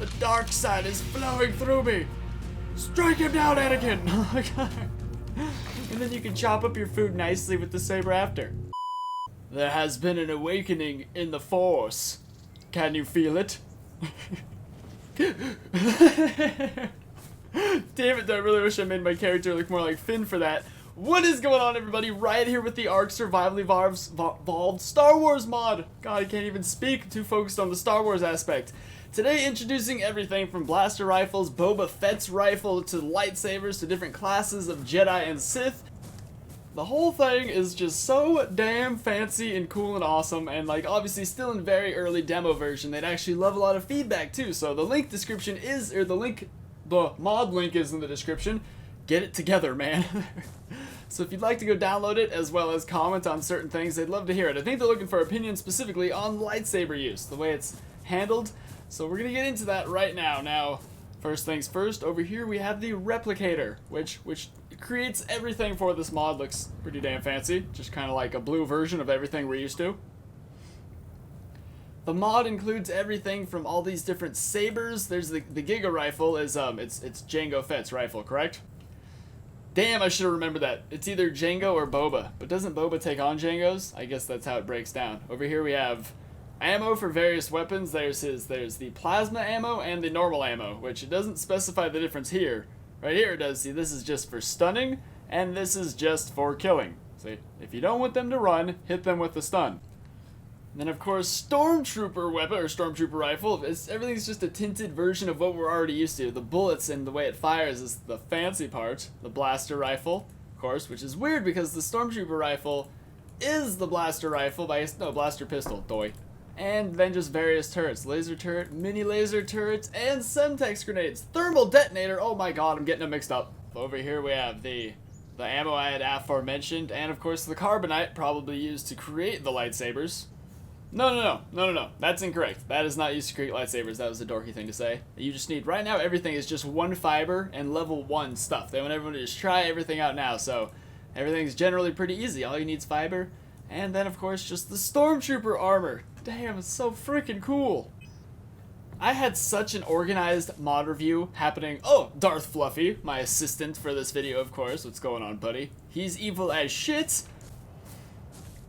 The dark side is flowing through me. Strike him down, Anakin. Oh my god. And then you can chop up your food nicely with the saber after. There has been an awakening in the Force. Can you feel it? Damn it, I really wish I made my character look more like Finn for that. What is going on, everybody? Riot here with the Ark Survival Evolved Star Wars mod. God, I can't even speak. I'm too focused on the Star Wars aspect. Today, introducing everything from blaster rifles, Boba Fett's rifle, to lightsabers, to different classes of Jedi and Sith. The whole thing is just so damn fancy and cool and awesome, and like obviously still in very early demo version. They'd actually love a lot of feedback too, so the link description is, or the mod link is in the description. Get it together, man. So if you'd like to go download it, as well as comment on certain things, they'd love to hear it. I think they're looking for opinions specifically on lightsaber use, the way it's handled. So we're gonna get into that right now. Now, first things first, over here we have the replicator, which creates everything for this mod. Looks pretty damn fancy, just kind of like a blue version of everything we're used to. The mod includes everything from all these different sabers. There's the Giga rifle is it's Jango Fett's rifle, correct? Damn, I should have remembered that. It's either Jango or Boba, but doesn't Boba take on Jango's? I guess that's how it breaks down. Over here we have ammo for various weapons. There's the plasma ammo and the normal ammo, which it doesn't specify the difference here. Right here it does. See, this is just for stunning, and this is just for killing. See, if you don't want them to run, hit them with the stun. And then of course, Stormtrooper weapon, or Stormtrooper rifle. Everything's just a tinted version of what we're already used to. The bullets and the way it fires is the fancy part. The blaster rifle, of course, which is weird because the Stormtrooper rifle is the blaster rifle blaster pistol, doy. And then just various turrets. Laser turret, mini laser turrets, and Semtex grenades. Thermal detonator, oh my god, I'm getting them mixed up. Over here we have the ammo I had aforementioned, and of course the carbonite, probably used to create the lightsabers. No, that's incorrect. That is not used to create lightsabers. That was a dorky thing to say. You just need, right now everything is just one fiber and level 1 stuff. They want everyone to just try everything out now, so everything's generally pretty easy. All you need is fiber, and then of course just the Stormtrooper armor. Damn, it's so freaking cool. I had such an organized mod review happening. Oh, Darth Fluffy, my assistant for this video, of course. What's going on, buddy? He's evil as shit.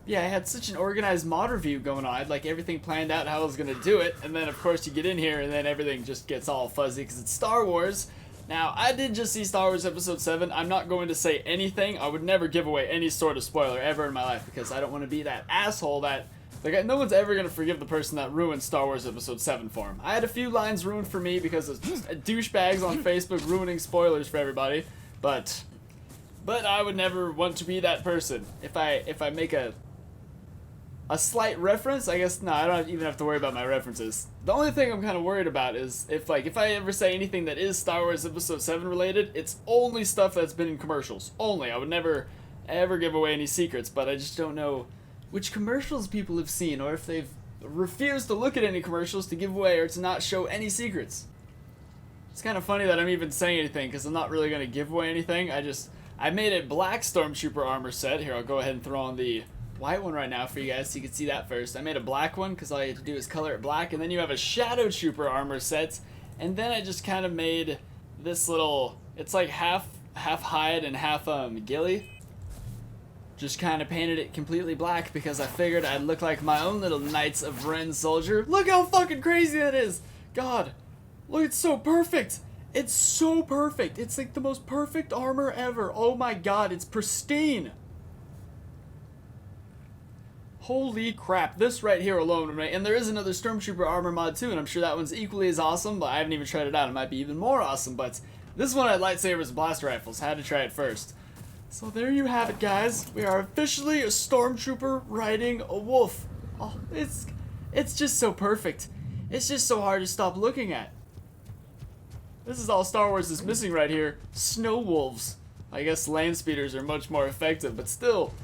Yeah, I had such an organized mod review going on. I had like everything planned out how I was gonna do it, and then of course you get in here and then everything just gets all fuzzy because it's Star Wars. Now, I did just see Star Wars Episode 7. I'm not going to say anything. I would never give away any sort of spoiler ever in my life because I don't want to be that asshole that, like, no one's ever gonna forgive the person that ruined Star Wars Episode 7 for him. I had a few lines ruined for me because of douchebags on Facebook ruining spoilers for everybody, but I would never want to be that person. If I make a slight reference, I guess, no, I don't even have to worry about my references. The only thing I'm kind of worried about is if I ever say anything that is Star Wars Episode 7 related, it's only stuff that's been in commercials. Only. I would never, ever give away any secrets, but I just don't know which commercials people have seen, or if they've refused to look at any commercials to give away or to not show any secrets. It's kind of funny that I'm even saying anything, because I'm not really going to give away anything. I made a black Stormtrooper armor set. Here, I'll go ahead and throw on the white one right now for you guys so you can see that first. I made a black one because all you have to do is color it black, and then you have a Shadow Trooper armor set, and then I just kind of made this little, it's like half hide and half ghillie. Just kind of painted it completely black because I figured I'd look like my own little Knights of Ren soldier. Look how fucking crazy that is! God, look, it's so perfect! It's so perfect! It's like the most perfect armor ever! Oh my god, it's pristine! Holy crap, this right here alone, right? And there is another Stormtrooper armor mod too, and I'm sure that one's equally as awesome, but I haven't even tried it out. It might be even more awesome, but this one had lightsabers and blaster rifles. I had to try it first. So there you have it, guys. We are officially a Stormtrooper riding a wolf. Oh, it's just so perfect. It's just so hard to stop looking at. This is all Star Wars is missing right here. Snow wolves. I guess land speeders are much more effective, but still,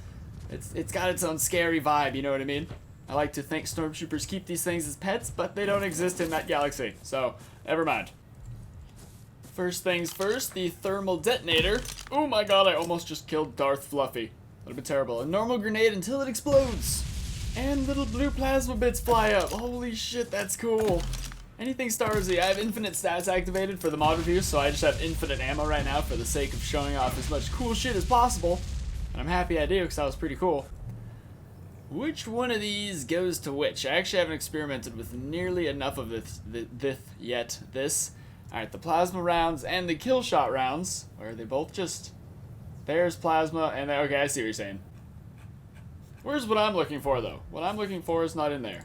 it's got its own scary vibe, you know what I mean? I like to think Stormtroopers keep these things as pets, but they don't exist in that galaxy, so never mind. First things first, the thermal detonator. Oh my god, I almost just killed Darth Fluffy. That would have been terrible. A normal grenade until it explodes. And little blue plasma bits fly up. Holy shit, that's cool. Anything Star Warsy. I have infinite stats activated for the mod review, so I just have infinite ammo right now for the sake of showing off as much cool shit as possible. And I'm happy I do, because that was pretty cool. Which one of these goes to which? I actually haven't experimented with nearly enough of this yet. Alright, the plasma rounds and the kill shot rounds. Or are they both just... There's plasma, and okay, I see what you're saying. Where's what I'm looking for, though? What I'm looking for is not in there.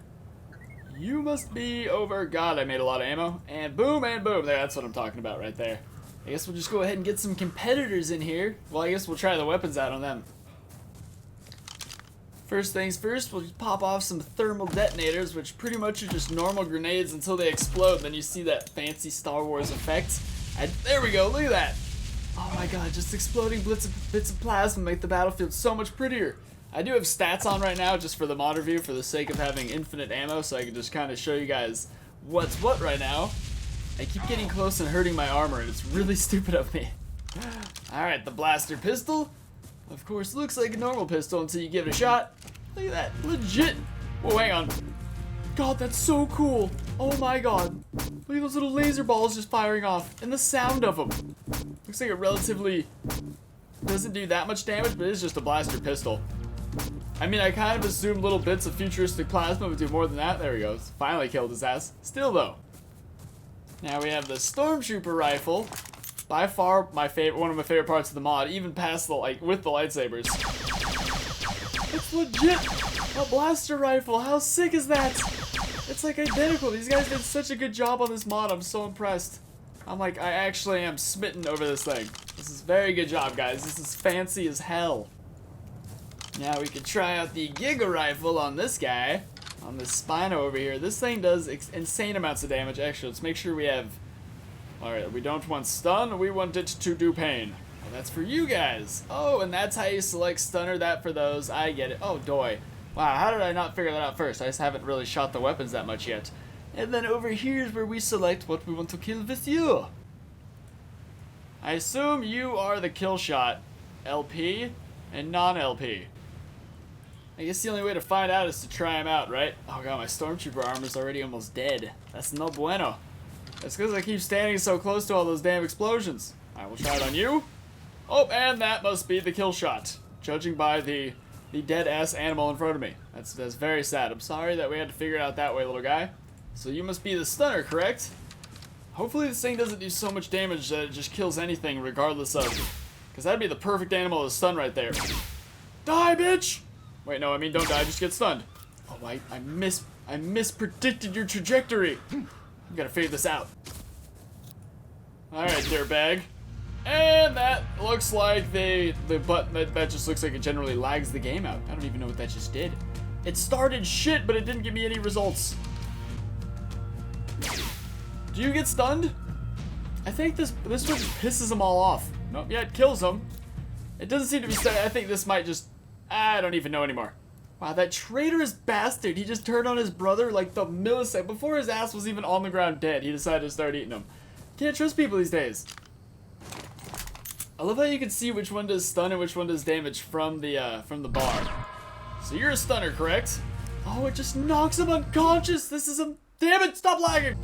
You must be over... God, I made a lot of ammo. And boom, there, that's what I'm talking about right there. I guess we'll just go ahead and get some competitors in here. Well, I guess we'll try the weapons out on them. First things first, we'll just pop off some thermal detonators, which pretty much are just normal grenades until they explode. Then you see that fancy Star Wars effect. And there we go, look at that. Oh my god, just exploding bits of plasma make the battlefield so much prettier. I do have stats on right now just for the mod review for the sake of having infinite ammo, so I can just kind of show you guys what's what right now. I keep getting close and hurting my armor, and it's really stupid of me. Alright, the blaster pistol. Of course, looks like a normal pistol until you give it a shot. Look at that, legit. Whoa, hang on. God, that's so cool. Oh my god. Look at those little laser balls just firing off, and the sound of them. Looks like it relatively doesn't do that much damage, but it's just a blaster pistol. I mean, I kind of assumed little bits of futuristic plasma would do more than that. There we go. Finally killed his ass. Still, though. Now we have the Stormtrooper rifle. By far my favorite, one of my favorite parts of the mod, even past the, like, with the lightsabers. It's legit a blaster rifle. How sick is that? It's like identical. These guys did such a good job on this mod. I'm so impressed. I'm like, I actually am smitten over this thing. This is very good job, guys. This is fancy as hell. Now we can try out the Giga Rifle on this guy. On this Spino over here. This thing does insane amounts of damage. Actually, let's make sure we have... Alright, we don't want stun, we want it to do pain. Well, that's for you guys. Oh, and that's how you select stunner, that for those. I get it. Oh, doy. Wow, how did I not figure that out first? I just haven't really shot the weapons that much yet. And then over here is where we select what we want to kill with you. I assume you are the kill shot LP and non-LP. I guess the only way to find out is to try him out, right? Oh god, my Stormtrooper armor's already almost dead. That's no bueno. That's because I keep standing so close to all those damn explosions. I will try it on you. Oh, and that must be the kill shot, judging by the dead-ass animal in front of me. That's very sad. I'm sorry that we had to figure it out that way, little guy. So you must be the stunner, correct? Hopefully this thing doesn't do so much damage that it just kills anything regardless of... Because that'd be the perfect animal to stun right there. Die, bitch! Wait, no, I mean don't die, just get stunned. Oh, I mispredicted your trajectory. I'm gonna figure this out. Alright, dirtbag. And that looks like the button that just looks like it generally lags the game out. I don't even know what that just did. It started shit, but it didn't give me any results. Do you get stunned? I think this one just pisses them all off. Nope, yeah, it kills them. It doesn't seem to be stunned. I think this might just... I don't even know anymore. Wow, that traitorous bastard. He just turned on his brother like the millisecond. Before his ass was even on the ground dead, he decided to start eating him. Can't trust people these days. I love how you can see which one does stun and which one does damage from the bar. So you're a stunner, correct? Oh, it just knocks him unconscious. This is a... Damn it, stop lagging!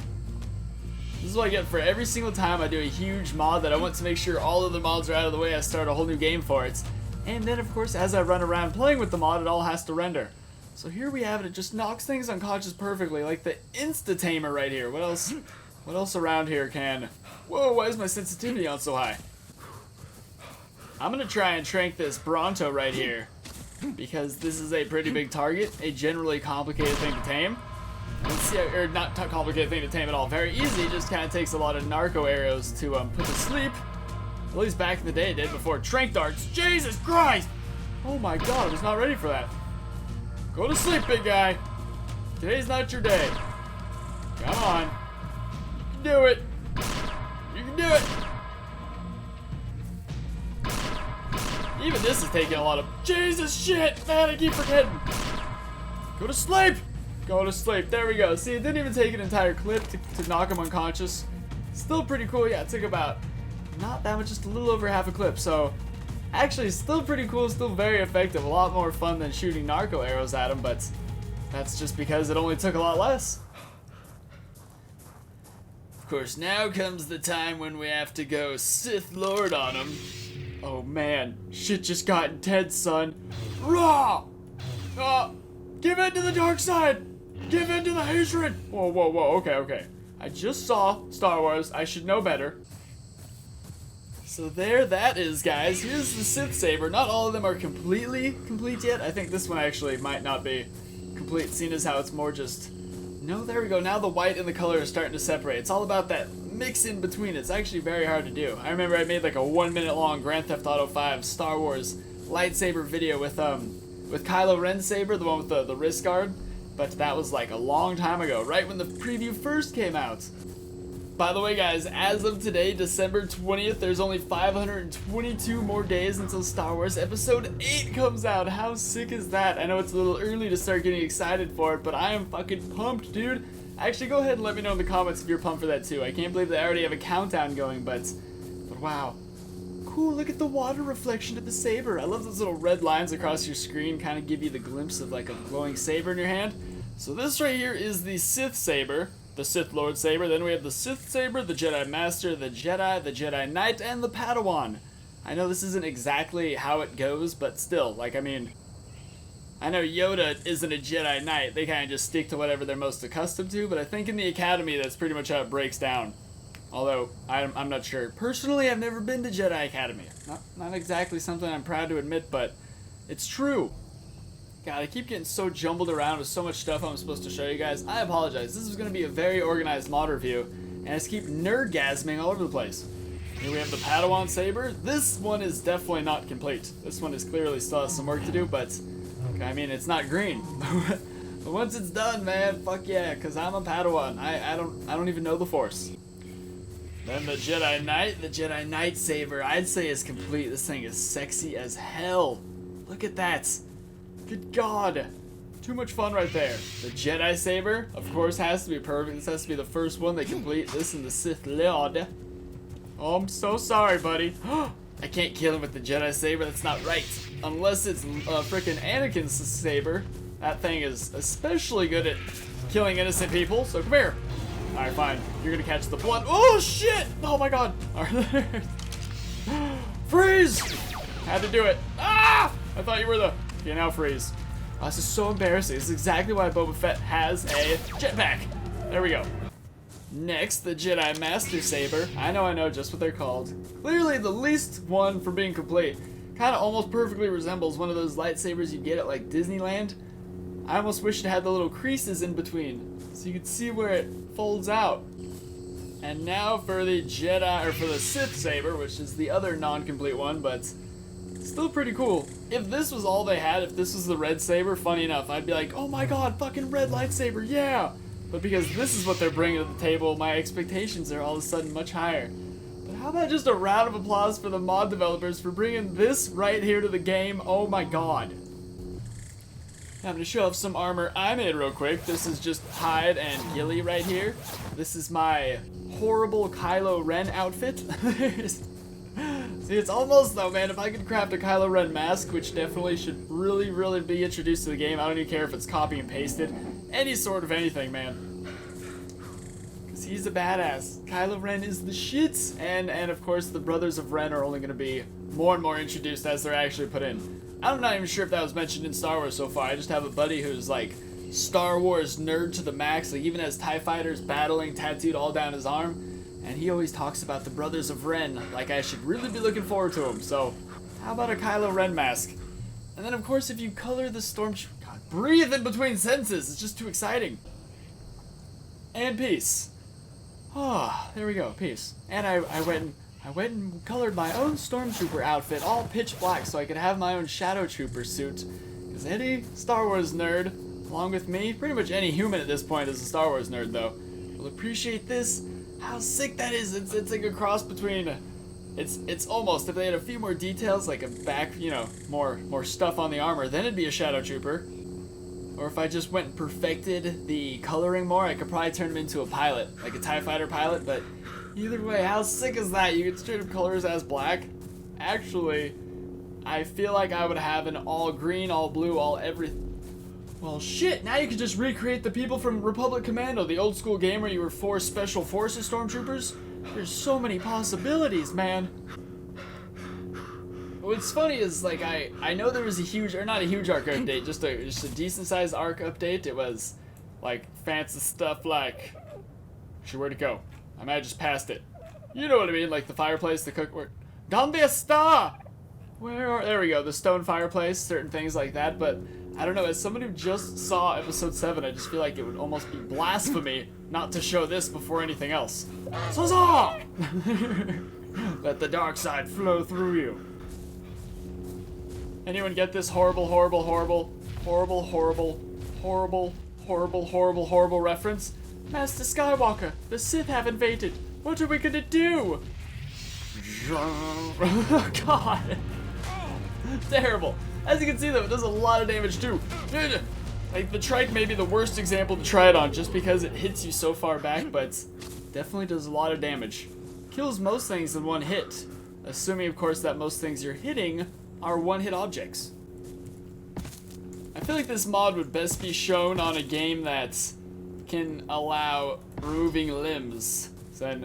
This is what I get for every single time I do a huge mod that I want to make sure all of the mods are out of the way. I start a whole new game for it. And then, of course, as I run around playing with the mod, it all has to render. So here we have it. It just knocks things unconscious perfectly, like the Insta-Tamer right here. What else? What else around here can... Whoa, why is my sensitivity on so high? I'm going to try and trank this Bronto right here, because this is a pretty big target, a generally complicated thing to tame. Let's see, or not a complicated thing to tame at all. Very easy, it just kind of takes a lot of narco arrows to put to sleep. At least back in the day it did, before trank darts. Jesus Christ! Oh my god, I was not ready for that. Go to sleep, big guy. Today's not your day. Come on. You can do it. You can do it. Even this is taking a lot of... Jesus shit! Man, I keep forgetting. Go to sleep! Go to sleep. There we go. See, it didn't even take an entire clip to knock him unconscious. Still pretty cool. Yeah, it took about... not that much, just a little over half a clip. So, actually, still pretty cool. Still very effective. A lot more fun than shooting narco arrows at him, but that's just because it only took a lot less. course, now comes the time when we have to go Sith Lord on him. Oh man, shit just got intense, son. Raw! Give in to the dark side! Give in to the hatred! Whoa, whoa, whoa, okay. I just saw Star Wars, I should know better. So there that is, guys. Here's the Sith Saber. Not all of them are completely complete yet. I think this one actually might not be complete, seeing as how it's more just... No, there we go. Now the white and the color are starting to separate. It's all about that mix in between. It's actually very hard to do. I remember I made like a 1 minute long Grand Theft Auto 5 Star Wars lightsaber video with Kylo Ren's saber, the one with the wrist guard. But that was like a long time ago, right when the preview first came out. By the way, guys, as of today, December 20th, there's only 522 more days until Star Wars Episode 8 comes out. How sick is that? I know it's a little early to start getting excited for it, but I am fucking pumped, dude. Actually, go ahead and let me know in the comments if you're pumped for that too. I can't believe they already have a countdown going, but wow. Cool, look at the water reflection of the saber. I love those little red lines across your screen, kind of give you the glimpse of like a glowing saber in your hand. So this right here is the Sith Saber. The Sith Lord Saber. Then we have the Sith Saber, the Jedi Master, the Jedi Knight, and the Padawan. I know this isn't exactly how it goes, but still, like, I mean, I know Yoda isn't a Jedi Knight. They kind of just stick to whatever they're most accustomed to, but I think in the Academy, that's pretty much how it breaks down. Although, I'm not sure. Personally, I've never been to Jedi Academy. Not exactly something I'm proud to admit, but it's true. God, I keep getting so jumbled around with so much stuff I'm supposed to show you guys. I apologize. This is going to be a very organized mod review, and I just keep nerdgasming all over the place. Here we have the Padawan Saber. This one is definitely not complete. This one is clearly still has some work to do, but I mean, it's not green. But once it's done, man, fuck yeah, because I'm a Padawan. I don't even know the Force. Then the Jedi Knight, the Jedi Knight Saber, I'd say is complete. This thing is sexy as hell. Look at that. Good God. Too much fun right there. The Jedi Saber, of course, has to be perfect. This has to be the first one they complete. This and the Sith Lord. Oh, I'm so sorry, buddy. I can't kill him with the Jedi Saber. That's not right. Unless it's frickin' Anakin's saber. That thing is especially good at killing innocent people. So come here. Alright, fine. You're gonna catch the blood. Oh, shit! Oh, my God. Alright. Freeze! Had to do it. Ah! I thought you were the... Okay, now freeze. Oh, this is so embarrassing. This is exactly why Boba Fett has a jetpack. There we go. Next, the Jedi Master Saber. I know, just what they're called. Clearly the least one for being complete. Kind of almost perfectly resembles one of those lightsabers you get at like Disneyland. I almost wish it had the little creases in between, so you could see where it folds out. And now for the Sith Saber, which is the other non-complete one, but still pretty cool. If this was all they had, if this was the red saber, funny enough, I'd be like, oh my God, fucking red lightsaber, yeah! But because this is what they're bringing to the table, my expectations are all of a sudden much higher. But how about just a round of applause for the mod developers for bringing this right here to the game? Oh my God. I'm going to show off some armor I made real quick. This is just hide and ghillie right here. This is my horrible Kylo Ren outfit. See, it's almost though, man. If I could craft a Kylo Ren mask, which definitely should really be introduced to the game, I don't even care if it's copy and pasted. Any sort of anything, man. Because he's a badass. Kylo Ren is the shits. And of course, the Brothers of Ren are only going to be more and more introduced as they're actually put in. I'm not even sure if that was mentioned in Star Wars so far. I just have a buddy who's like Star Wars nerd to the max. Like even has TIE fighters battling tattooed all down his arm. And he always talks about the Brothers of Ren, like I should really be looking forward to him. So, how about a Kylo Ren mask? And then, of course, if you color the stormtrooper... God, breathe in between sentences. It's just too exciting. And peace. Ah, there we go, peace. And I went and colored my own stormtrooper outfit, all pitch black, so I could have my own shadow trooper suit. Because any Star Wars nerd, along with me, pretty much any human at this point is a Star Wars nerd, though, will appreciate this. How sick that is! It's like a cross between, it's almost, if they had a few more details, like a back, you know, more stuff on the armor, then it'd be a Shadow Trooper. Or if I just went and perfected the coloring more, I could probably turn him into a pilot, like a TIE fighter pilot, but either way, how sick is that? You could straight up color his as black. Actually, I feel like I would have an all green, all blue, all everything. Well, shit, now you can just recreate the people from Republic Commando, the old school game where you were 4 Special Forces stormtroopers. There's so many possibilities, man. What's funny is, like, I know there was a huge, or not a huge Ark update, just a decent sized Ark update. It was, like, fancy stuff like, actually, where'd it go? I might have just passed it. You know what I mean, like the fireplace, the cookware. Donde está? There we go, the stone fireplace, certain things like that, but I don't know, as someone who just saw episode 7, I just feel like it would almost be blasphemy not to show this before anything else. Zaza! Let the dark side flow through you. Anyone get this horrible reference? Master Skywalker, the Sith have invaded. What are we gonna do? Oh god. Terrible. As you can see though, it does a lot of damage too. Like the trike may be the worst example to try it on just because it hits you so far back, but definitely does a lot of damage. Kills most things in one hit. Assuming of course that most things you're hitting are one-hit objects. I feel like this mod would best be shown on a game that can allow moving limbs. So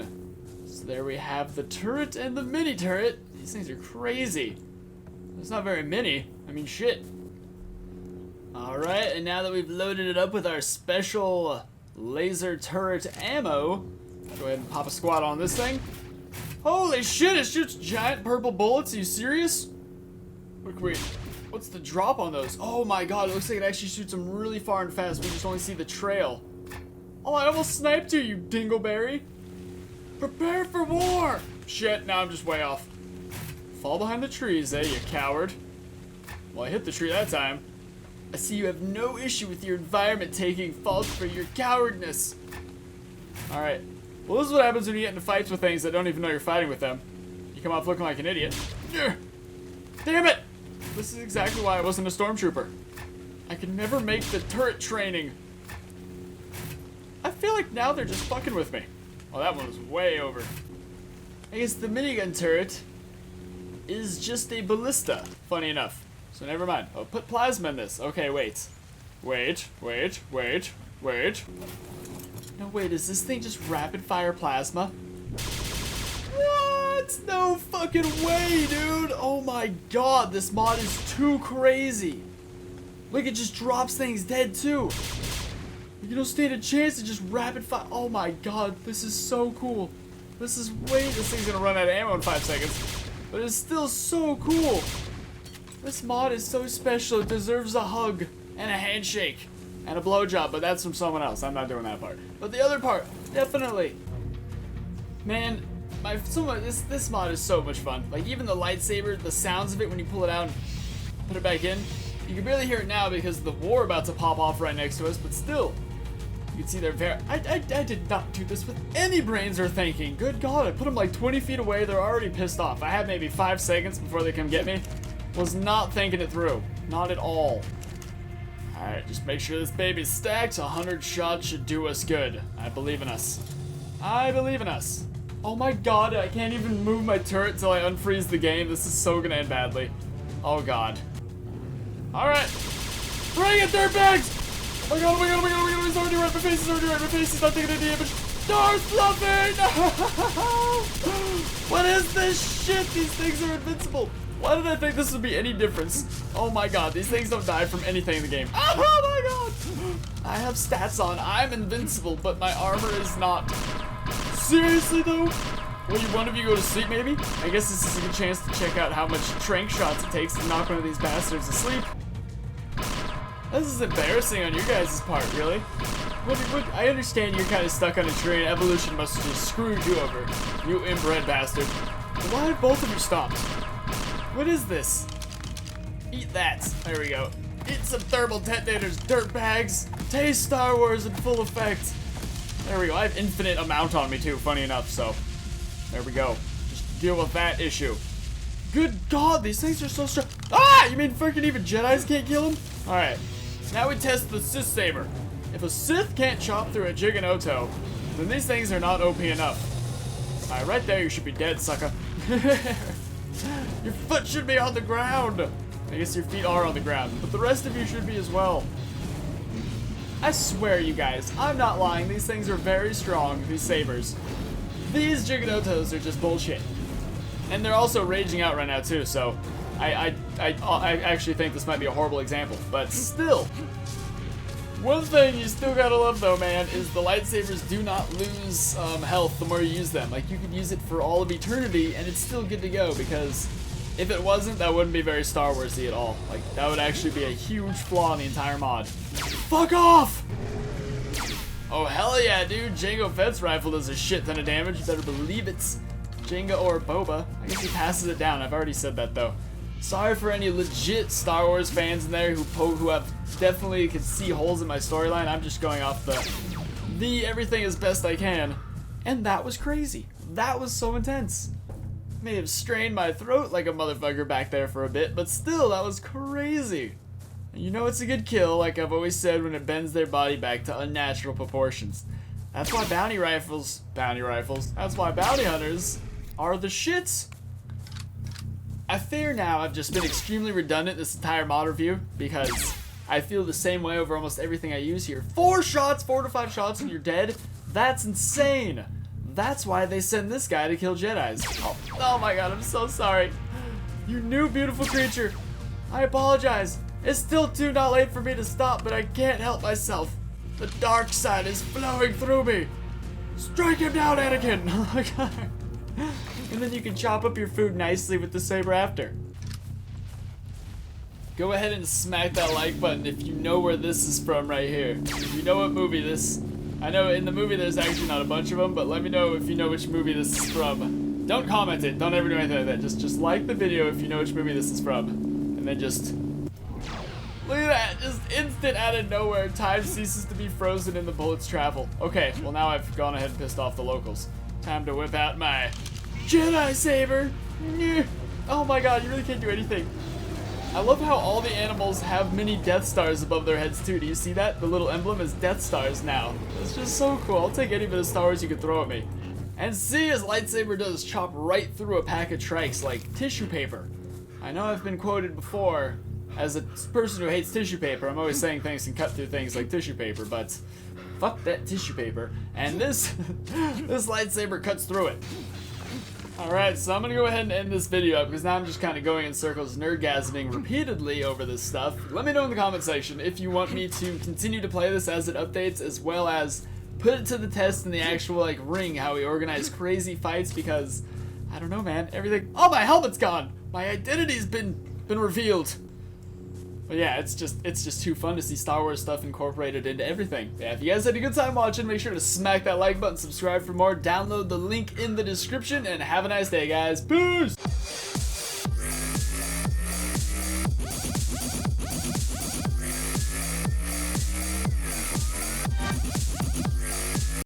there we have the turret and the mini turret. These things are crazy. It's not very many. I mean, shit. Alright, and now that we've loaded it up with our special laser turret ammo, go ahead and pop a squat on this thing. Holy shit, it shoots giant purple bullets. Are you serious? Wait, what's the drop on those? Oh my god, it looks like it actually shoots them really far and fast. We just only see the trail. Oh, I almost sniped you dingleberry. Prepare for war! Shit, now I'm just way off. Fall behind the trees, eh, you coward. Well, I hit the tree that time. I see you have no issue with your environment taking fault for your cowardness. Alright. Well, this is what happens when you get into fights with things that don't even know you're fighting with them. You come off looking like an idiot. Damn it! This is exactly why I wasn't a stormtrooper. I could never make the turret training. I feel like now they're just fucking with me. Oh, that one was way over. I guess the minigun turret is just a ballista, funny enough. So never mind. I'll put plasma in this. Okay, wait. Wait. No, wait, is this thing just rapid fire plasma? What? No fucking way, dude. Oh my god, this mod is too crazy. Look, it just drops things dead too. You don't stand a chance to just rapid fire. Oh my god, this is so cool. This thing's gonna run out of ammo in 5 seconds. But it's still so cool. This mod is so special, it deserves a hug and a handshake and a blowjob, but that's from someone else. I'm not doing that part. But the other part, definitely. Man, this mod is so much fun. Like even the lightsaber, the sounds of it when you pull it out and put it back in. You can barely hear it now because of the war about to pop off right next to us, but still. You can see they're I did not do this with any brains or thinking. Good god, I put them like 20 feet away. They're already pissed off. I had maybe 5 seconds before they come get me. Was not thinking it through. Not at all. Alright, just make sure this baby's stacked. 100 shots should do us good. I believe in us. I believe in us. Oh my god, I can't even move my turret till I unfreeze the game. This is so gonna end badly. Oh god. Alright. Bring it, dirtbags! Oh my god, oh my god, oh my god, oh my god, he's already right, my face is not taking any damage. Dark Fluffy, no! What is this shit? These things are invincible. Why did I think this would be any difference? Oh my god, these things don't die from anything in the game. Oh my god! I have stats on, I'm invincible, but my armor is not. Seriously though? Will one of you go to sleep maybe? I guess this is a good chance to check out how much trank shots it takes to knock one of these bastards asleep. This is embarrassing on your guys' part, really. I understand you're kind of stuck on a tree and evolution must have just screwed you over. You inbred bastard. But why have both of you stopped? What is this? Eat that. There we go. Eat some thermal detonators, dirtbags. Taste Star Wars in full effect. There we go. I have infinite amount on me too, funny enough, so. There we go. Just deal with that issue. Good god, these things are so strong. Ah! You mean freaking even Jedis can't kill them? Alright. Now we test the Sith Saber. If a Sith can't chop through a 𝗜𝘂𝗯𝗃, then these things are not OP enough. Alright, right there you should be dead, sucker. Your foot should be on the ground. I guess your feet are on the ground, but the rest of you should be as well. I swear, you guys, I'm not lying. These things are very strong, these sabers. These 𝗬𝗂𝗲𝗃s are just bullshit. And they're also raging out right now, too, so I actually think this might be a horrible example. But still, one thing you still gotta love, though, man, is the lightsabers do not lose health the more you use them. Like, you could use it for all of eternity, and it's still good to go, because if it wasn't, that wouldn't be very Star Wars-y at all. Like, that would actually be a huge flaw in the entire mod. Fuck off! Oh, hell yeah, dude. 𝗬𝗂𝗃𝗃's rifle does a shit ton of damage. You better believe it's 𝗬𝗂𝗃𝗲𝗃. I guess he passes it down. I've already said that, though. Sorry for any legit Star Wars fans in there who have definitely could see holes in my storyline. I'm just going off the everything as best I can. And that was crazy. That was so intense. May have strained my throat like a motherfucker back there for a bit, but still, that was crazy. And you know it's a good kill, like I've always said, when it bends their body back to unnatural proportions. That's why bounty rifles, that's why bounty hunters are the shits. I fear now I've just been extremely redundant this entire mod review, because I feel the same way over almost everything I use here. 4 to 5 shots and you're dead? That's insane. That's why they send this guy to kill Jedis. Oh my god, I'm so sorry. You new beautiful creature. I apologize. It's still not late for me to stop, but I can't help myself. The dark side is flowing through me. Strike him down, Anakin. Oh my god. And then you can chop up your food nicely with the saber after. Go ahead and smack that like button if you know where this is from right here. If you know what movie this... I know in the movie there's actually not a bunch of them, but let me know if you know which movie this is from. Don't comment it. Don't ever do anything like that. Just like the video if you know which movie this is from. And then just... Look at that. Just instant out of nowhere. Time ceases to be frozen and the bullets travel. Okay, well now I've gone ahead and pissed off the locals. Time to whip out my Jedi saber. Oh my god, you really can't do anything. I love how all the animals have mini Death Stars above their heads too. Do you see that? The little emblem is Death Stars now. It's just so cool. I'll take any bit of Star Wars you can throw at me. And see, his lightsaber does chop right through a pack of Trex like tissue paper. I know I've been quoted before as a person who hates tissue paper. I'm always saying things can cut through things like tissue paper, but fuck that tissue paper. And this lightsaber cuts through it. Alright, so I'm gonna go ahead and end this video up because now I'm just kind of going in circles, nerdgasming repeatedly over this stuff. Let me know in the comment section if you want me to continue to play this as it updates, as well as put it to the test in the actual, like, ring, how we organize crazy fights, because, I don't know, man, everything... Oh, my helmet's gone! My identity's been revealed! But yeah, it's just too fun to see Star Wars stuff incorporated into everything. Yeah, if you guys had a good time watching, make sure to smack that like button, subscribe for more, download the link in the description, and have a nice day, guys. Peace!